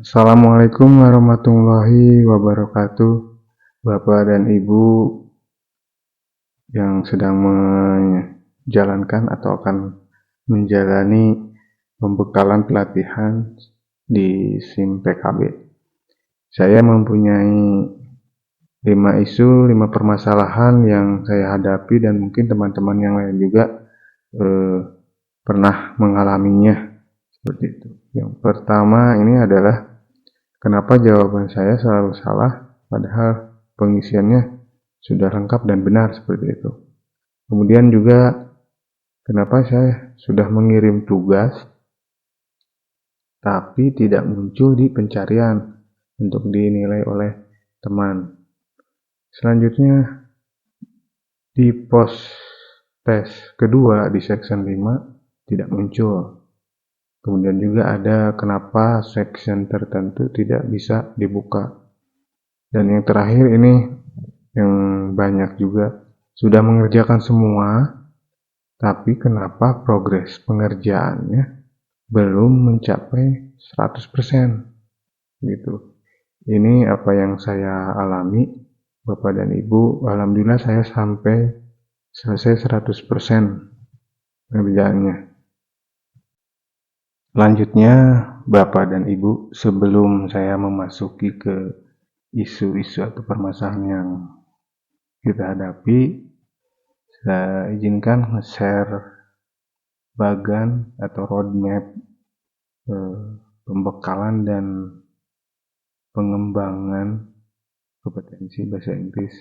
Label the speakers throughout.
Speaker 1: Assalamualaikum warahmatullahi wabarakatuh, Bapak dan Ibu yang sedang menjalankan atau akan menjalani pembekalan pelatihan di SIM PKB. Saya mempunyai 5 isu, 5 permasalahan yang saya hadapi dan mungkin teman-teman yang lain juga pernah mengalaminya seperti itu. Yang pertama ini adalah kenapa jawaban saya selalu salah, padahal pengisiannya sudah lengkap dan benar seperti itu. Kemudian juga, kenapa saya sudah mengirim tugas, tapi tidak muncul di pencarian untuk dinilai oleh teman. Selanjutnya, di pos tes kedua di section 5 tidak muncul. Kemudian juga ada kenapa section tertentu tidak bisa dibuka. Dan yang terakhir ini yang banyak juga sudah mengerjakan semua, tapi kenapa progres pengerjaannya belum mencapai 100% gitu. Ini apa yang saya alami, Bapak dan Ibu. Alhamdulillah saya sampai selesai 100% pengerjaannya. Selanjutnya, Bapak dan Ibu, sebelum saya memasuki ke isu-isu atau permasalahan yang kita hadapi, saya izinkan nge-share bagan atau roadmap pembekalan dan pengembangan kompetensi bahasa Inggris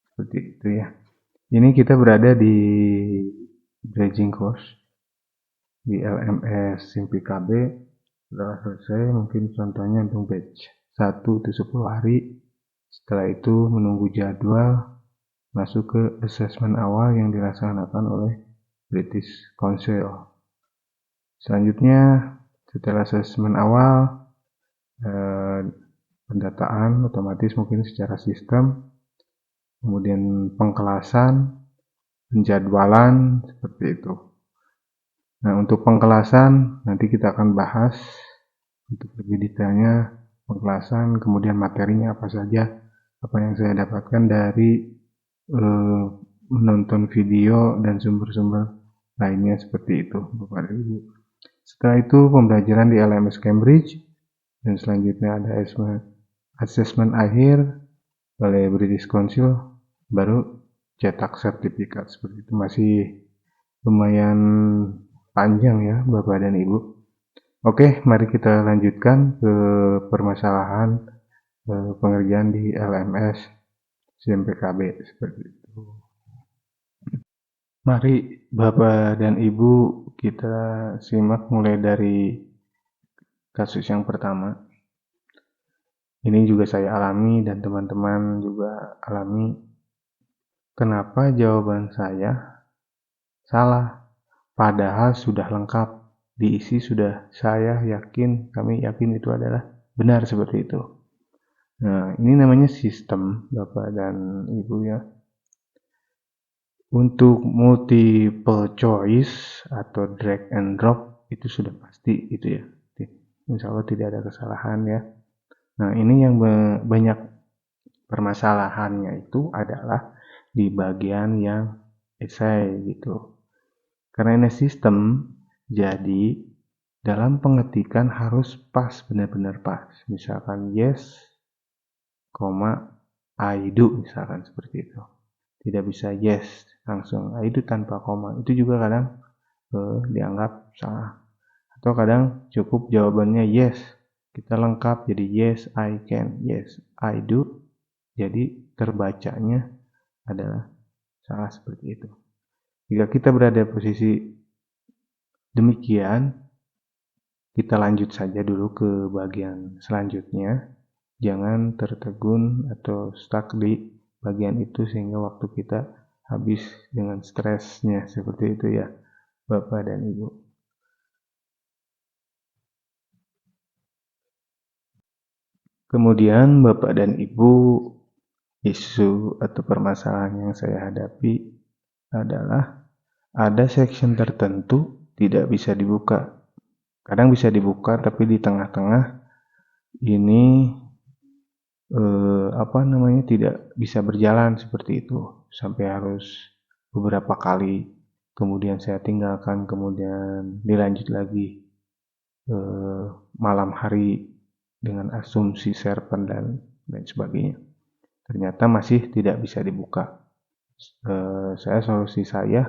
Speaker 1: seperti itu ya. Ini kita berada di bridging course di LMS SIM PKB. Setelah selesai, mungkin contohnya untuk batch 1 itu 10 hari. Setelah itu menunggu jadwal masuk ke asesmen awal yang dilaksanakan oleh British Council. Selanjutnya, setelah asesmen awal, pendataan otomatis mungkin secara sistem, kemudian pengkelasan, penjadwalan, seperti itu. Nah, untuk pengkelasan nanti kita akan bahas untuk lebih detailnya pengkelasan, kemudian materinya apa saja, apa yang saya dapatkan dari menonton video dan sumber-sumber lainnya seperti itu, Bapak dan Ibu. Setelah itu pembelajaran di LMS Cambridge dan selanjutnya ada asesmen akhir oleh British Council, baru cetak sertifikat seperti itu. Masih lumayan panjang ya Bapak dan Ibu. Oke, mari kita lanjutkan ke permasalahan pengerjaan di LMS SIM PKB seperti itu. Mari Bapak dan Ibu kita simak mulai dari kasus yang pertama. Ini juga saya alami dan teman-teman juga alami. Kenapa jawaban saya salah? Padahal sudah lengkap, diisi sudah, kami yakin itu adalah benar seperti itu. Nah, ini namanya sistem, Bapak dan Ibu ya. Untuk multiple choice atau drag and drop itu sudah pasti itu ya. Insya Allah tidak ada kesalahan ya. Nah, ini yang banyak permasalahannya itu adalah di bagian yang essay gitu. Karena ini sistem, jadi dalam pengetikan harus pas, benar-benar pas. Misalkan yes, I do, misalkan seperti itu. Tidak bisa yes, langsung I do tanpa koma. Itu juga kadang dianggap salah. Atau kadang cukup jawabannya yes, kita lengkap jadi yes, I can, yes, I do. Jadi terbacanya adalah salah seperti itu. Jika kita berada posisi demikian, kita lanjut saja dulu ke bagian selanjutnya. Jangan tertegun atau stuck di bagian itu sehingga waktu kita habis dengan stresnya seperti itu ya, Bapak dan Ibu. Kemudian Bapak dan Ibu, isu atau permasalahan yang saya hadapi adalah ada section tertentu tidak bisa dibuka. Kadang bisa dibuka tapi di tengah-tengah ini tidak bisa berjalan seperti itu sampai harus beberapa kali, kemudian saya tinggalkan, kemudian dilanjut lagi malam hari dengan asumsi server dan lain sebagainya. Ternyata masih tidak bisa dibuka. Solusi saya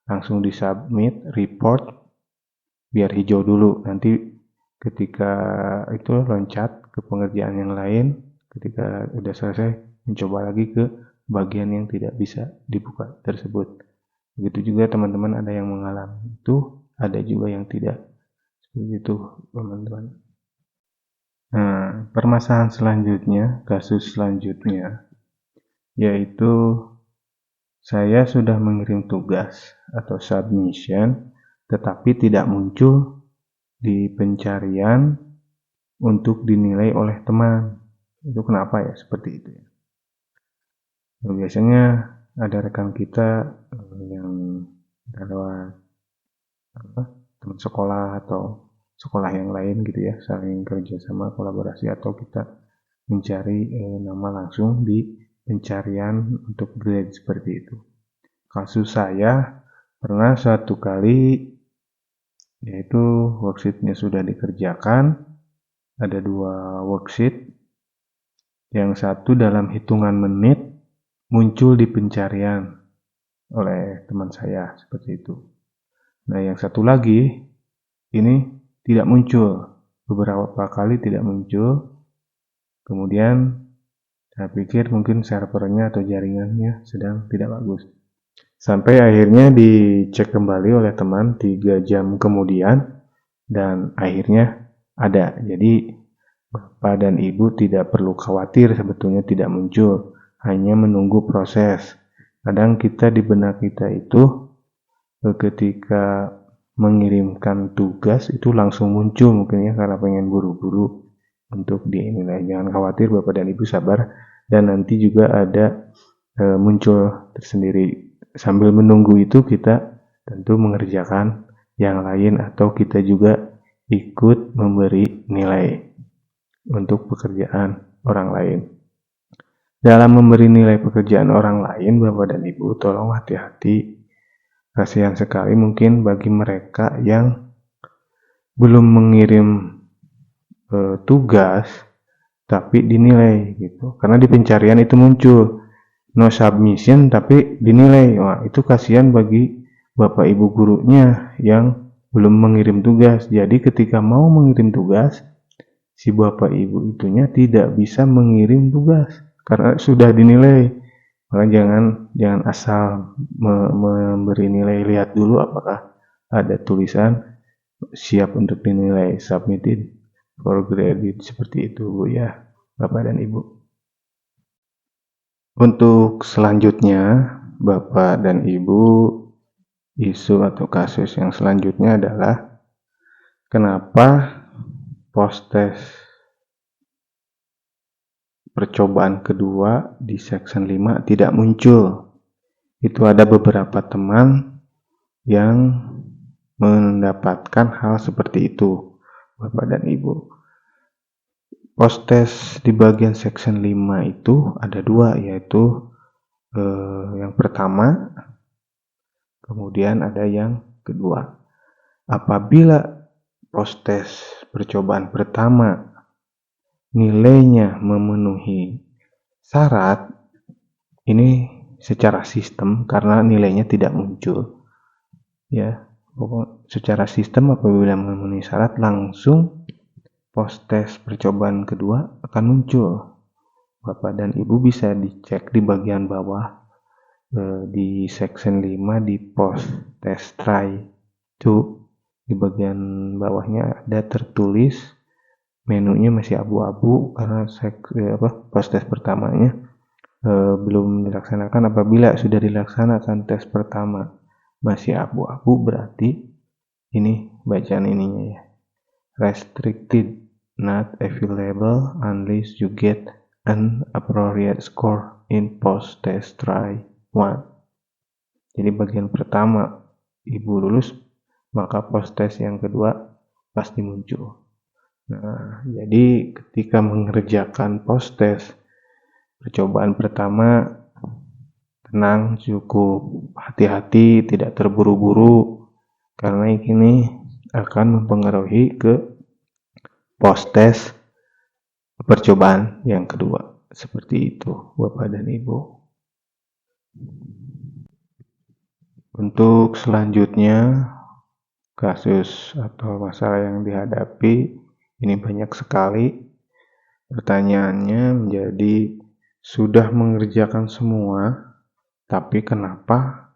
Speaker 1: langsung disubmit report biar hijau dulu, nanti ketika itu loncat ke pengerjaan yang lain, ketika udah selesai mencoba lagi ke bagian yang tidak bisa dibuka tersebut. Begitu juga teman-teman, ada yang mengalami itu, ada juga yang tidak. Seperti itu teman-teman. Nah, permasalahan selanjutnya, kasus selanjutnya, yaitu saya sudah mengirim tugas atau submission, tetapi tidak muncul di pencarian untuk dinilai oleh teman. Itu kenapa ya seperti itu ya? Biasanya ada rekan kita yang lewat teman sekolah atau sekolah yang lain gitu ya, saling kerjasama, kolaborasi, atau kita mencari nama langsung di pencarian untuk grade seperti itu. Kasus saya pernah suatu kali, yaitu worksheetnya sudah dikerjakan, ada 2 worksheet, yang satu dalam hitungan menit muncul di pencarian oleh teman saya seperti itu. Nah, yang satu lagi ini tidak muncul, beberapa kali tidak muncul. Kemudian saya pikir mungkin servernya atau jaringannya sedang tidak bagus. Sampai akhirnya dicek kembali oleh teman 3 jam kemudian, dan akhirnya ada. Jadi Bapak dan Ibu tidak perlu khawatir sebetulnya tidak muncul, hanya menunggu proses. Kadang kita di benak kita itu ketika mengirimkan tugas itu langsung muncul mungkin ya, karena pengen buru-buru untuk dinilai. Jangan khawatir Bapak dan Ibu, sabar, dan nanti juga ada muncul tersendiri. Sambil menunggu itu kita tentu mengerjakan yang lain, atau kita juga ikut memberi nilai untuk pekerjaan orang lain. Dalam memberi nilai pekerjaan orang lain, Bapak dan Ibu tolong hati-hati. Kasihan sekali mungkin bagi mereka yang belum mengirim tugas tapi dinilai gitu. Karena di pencarian itu muncul no submission tapi dinilai. Wah, itu kasihan bagi Bapak Ibu gurunya yang belum mengirim tugas. Jadi ketika mau mengirim tugas, si Bapak Ibu itunya tidak bisa mengirim tugas karena sudah dinilai. Maka jangan asal memberi nilai, lihat dulu apakah ada tulisan siap untuk dinilai, submitted for credit, seperti itu Bu ya, Bapak dan Ibu. Untuk selanjutnya, Bapak dan Ibu, isu atau kasus yang selanjutnya adalah kenapa post-test percobaan kedua di section 5 tidak muncul. Itu ada beberapa teman yang mendapatkan hal seperti itu, Bapak dan Ibu. Post-test di bagian section 5 itu ada 2, yaitu yang pertama, kemudian ada yang kedua. Apabila post-test percobaan pertama nilainya memenuhi syarat, ini secara sistem karena nilainya tidak muncul. Ya, secara sistem apabila memenuhi syarat langsung post-test percobaan kedua akan muncul. Bapak dan Ibu bisa dicek di bagian bawah di section 5 di post-test try 2. Di bagian bawahnya ada tertulis, menunya masih abu-abu karena post-test pertamanya belum dilaksanakan. Apabila sudah dilaksanakan tes pertama masih abu-abu, berarti ini bacaan ininya ya, restricted, not available unless you get an appropriate score in post-test try 1. Jadi bagian pertama Ibu lulus, maka post-test yang kedua pasti muncul. Nah, jadi ketika mengerjakan post test, percobaan pertama tenang, cukup hati-hati, tidak terburu-buru, karena ini akan mempengaruhi ke post test percobaan yang kedua. Seperti itu, Bapak dan Ibu. Untuk selanjutnya, kasus atau masalah yang dihadapi ini banyak sekali. Pertanyaannya menjadi, sudah mengerjakan semua, tapi kenapa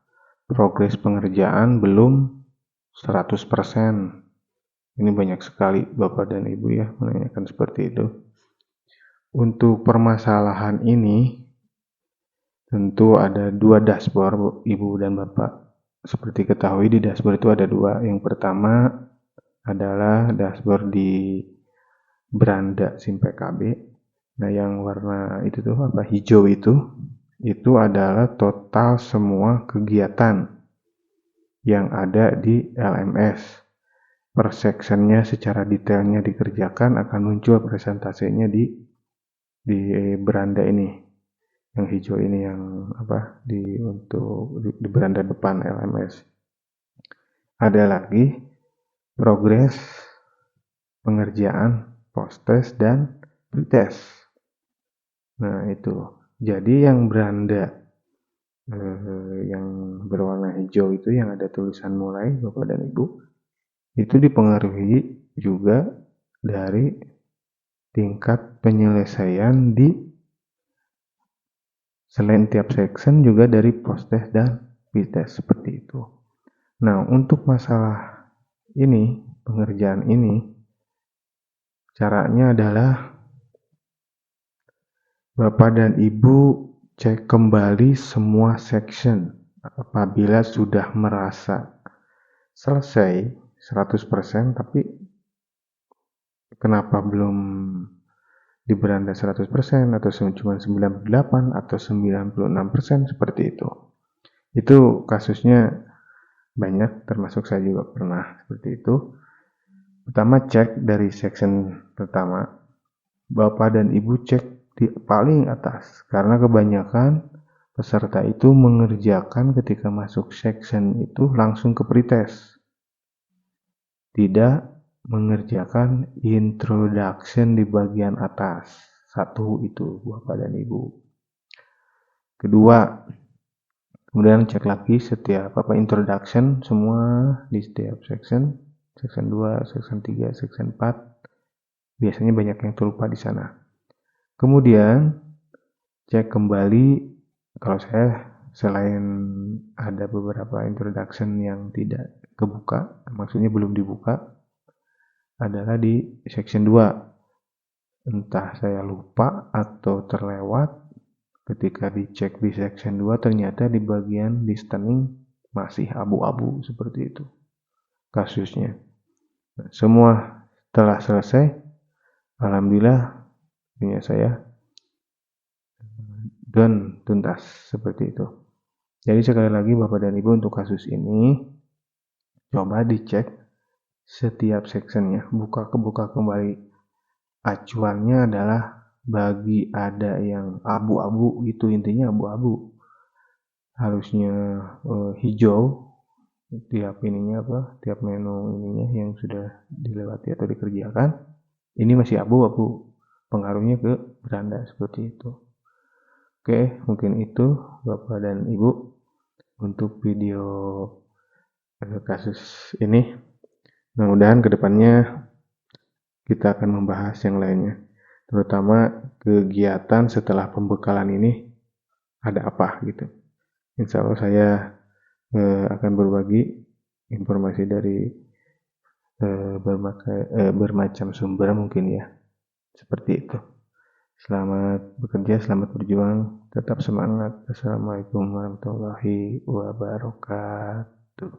Speaker 1: progres pengerjaan belum 100%? Ini banyak sekali Bapak dan Ibu ya menanyakan seperti itu. Untuk permasalahan ini tentu ada dua dashboard Ibu dan Bapak. Seperti ketahui di dashboard itu ada dua. Yang pertama adalah dashboard di beranda SIM PKB. Nah, yang warna itu tuh apa hijau itu adalah total semua kegiatan yang ada di LMS. Per sectionnya secara detailnya dikerjakan akan muncul presentasenya di beranda ini. Yang hijau ini yang apa di beranda depan LMS. Ada lagi progres pengerjaan post test dan pretest. Nah, itu. Jadi yang beranda yang berwarna hijau itu yang ada tulisan mulai Bapak dan Ibu itu dipengaruhi juga dari tingkat penyelesaian di selain tiap section juga dari post test dan pretest seperti itu. Nah, untuk masalah ini, pengerjaan ini, caranya adalah Bapak dan Ibu cek kembali semua section apabila sudah merasa selesai 100%, tapi kenapa belum di beranda 100% atau cuma 98 atau 96% seperti itu. Itu kasusnya banyak, termasuk saya juga pernah seperti itu. Pertama, cek dari section pertama. Bapak dan Ibu cek di paling atas, karena kebanyakan peserta itu mengerjakan ketika masuk section itu langsung ke pretest. Tidak mengerjakan introduction di bagian atas. Satu itu Bapak dan Ibu. Kedua, kemudian cek lagi setiap introduction semua di setiap section 2, section 3, section 4. Biasanya banyak yang terlupa di sana. Kemudian cek kembali, kalau saya selain ada beberapa introduction yang tidak kebuka, maksudnya belum dibuka, adalah di section 2. Entah saya lupa atau terlewat, ketika dicek di section 2 ternyata di bagian listening masih abu-abu seperti itu kasusnya. Nah, semua telah selesai, alhamdulillah punya saya dan tuntas seperti itu. Jadi sekali lagi Bapak dan Ibu untuk kasus ini coba dicek setiap sectionnya, buka kembali. Acuannya adalah bagi ada yang abu-abu, itu intinya abu-abu. Harusnya hijau tiap tiap menu ininya yang sudah dilewati atau dikerjakan. Ini masih abu-abu, pengaruhnya ke beranda seperti itu. Oke, mungkin itu Bapak dan Ibu untuk video kasus ini. Mudah-mudahan kedepannya kita akan membahas yang lainnya, terutama kegiatan setelah pembekalan ini ada apa gitu. Insya Allah saya akan berbagi informasi dari bermacam sumber mungkin ya, seperti itu. Selamat bekerja, selamat berjuang, tetap semangat. Assalamualaikum warahmatullahi wabarakatuh.